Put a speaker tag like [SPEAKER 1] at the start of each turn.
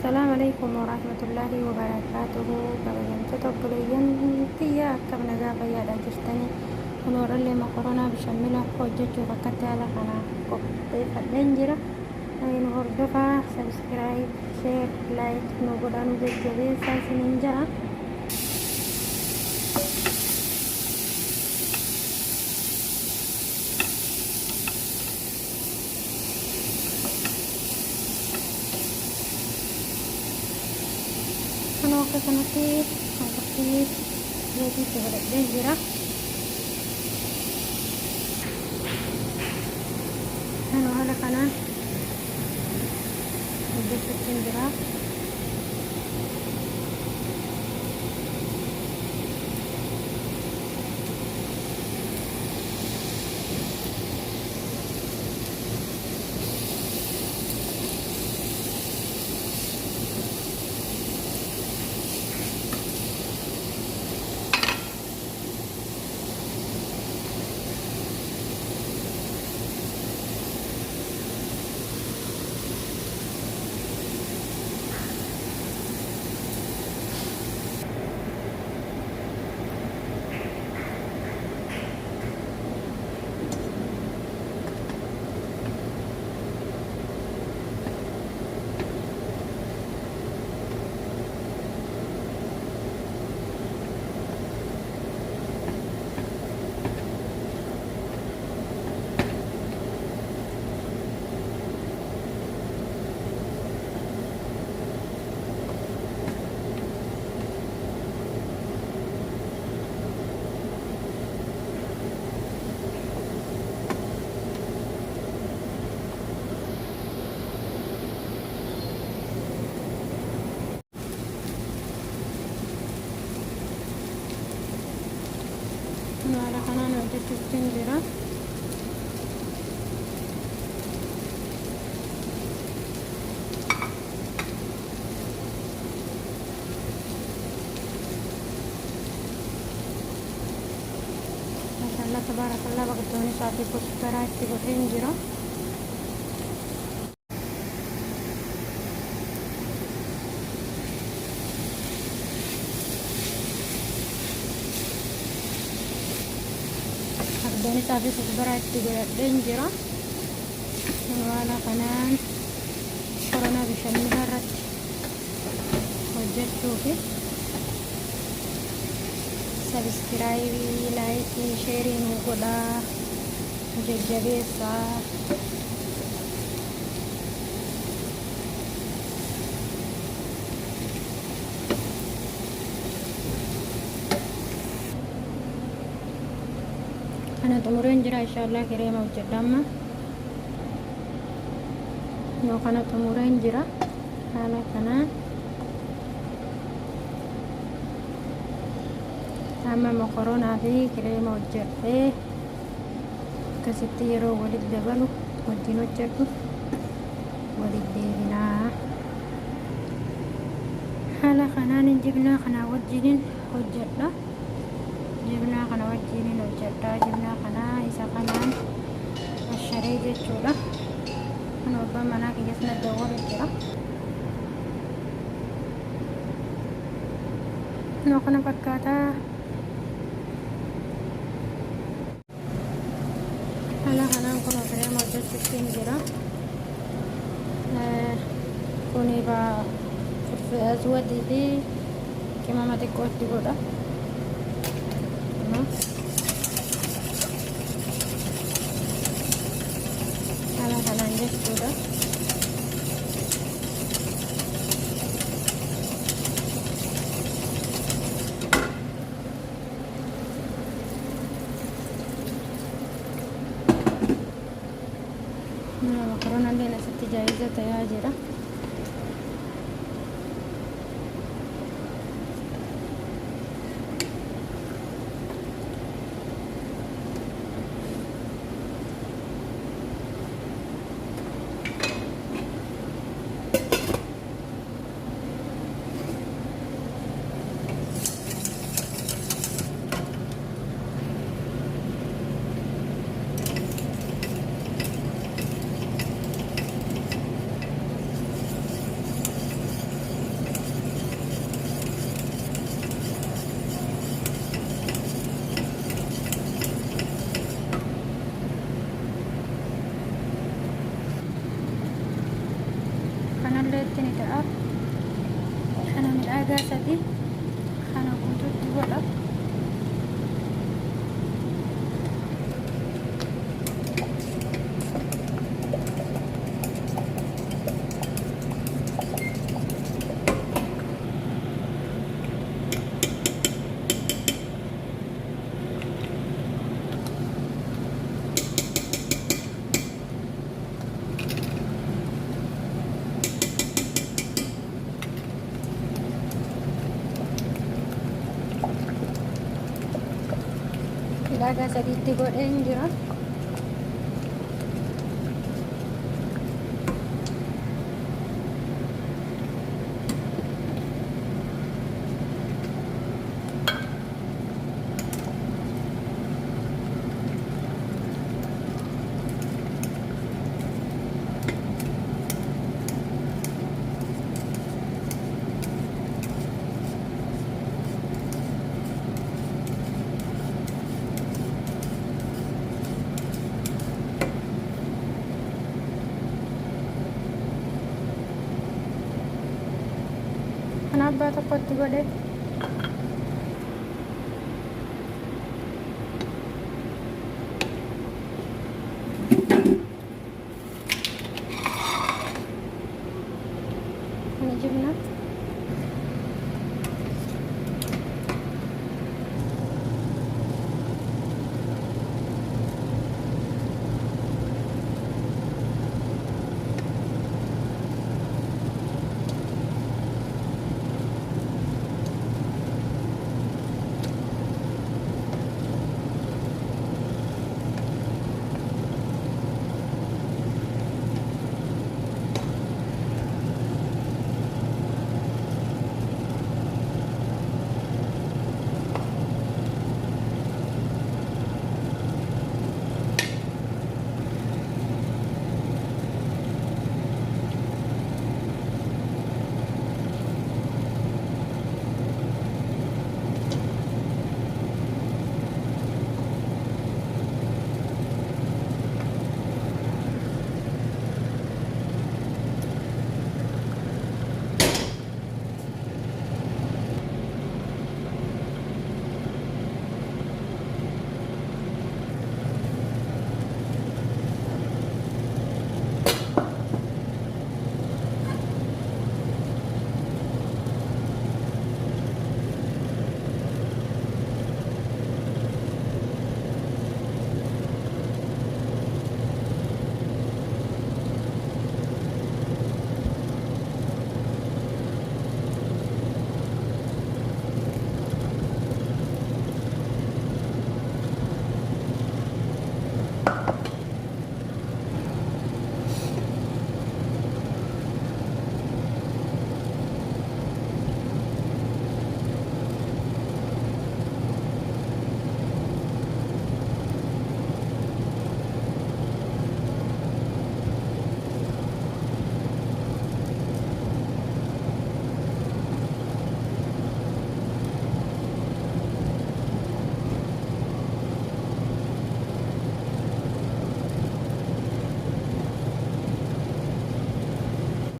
[SPEAKER 1] Assalamualaikum warahmatullahi wabarakatuh. Kabajamtoota obboleeyyan kiyya akka nagaa fayyaadhaa jirtanii kunuurallee makaronaa bishammila hojjechuuf akkatti haala kana qopheeffadheen jira. Nu hordofaa, sabskiraayib, sheer, laayik nu godhaa nu jajjabeessaa isiniin ja'a. Kan akka kanatti akkatti reetiitti godhadheen jira. Kan haala kanaan hojjechuutiin jira. Haala kanaan hojjechuutiin jira. Maashaallah tabaarakallah baqattoonni isaatii kuskuraa itti godheen jira. Abdaan isaafi kuskuraa itti godhadheen jira. Haala kanaan koronaa bishammila irratti hojjechuufi sabskiraayibii, laayikii, sheerii nu godhaa nu jajjabeessaa. Kana xumureen jira inshaallah kireema hojjedha amma. Yoo kana xumureen jira haala kanaan amma makaronaa fi kireema hojjedhee akkasitti yeroo walitti dabalu wajjin hojjedhu walitti deebinaa. Haala kanaan jibnaa kana wajjiniin hojjedha. Jibnaa kana wajjiniin hojjedha. Jibnaa kana isa kanaan asharee jechuudha. Kan abbaan manaa kiyyaas na dawwalu jira. Yoo kana fakkaataa haala kanaan kun kireema hojjechuutiin jira. Kuni aswadii fi qimama xiqqoo itti godha. Haala kanaan jechuudha. Makaronaallee asitti jaayiza ta'aa jira. kanallee ittiin ta'a. Kana midhaagaa sadii kana guutuutti godha. Midhaagaa sadiitti godhee hin jira. Kana abbaa tokkotti godhee kana jibna.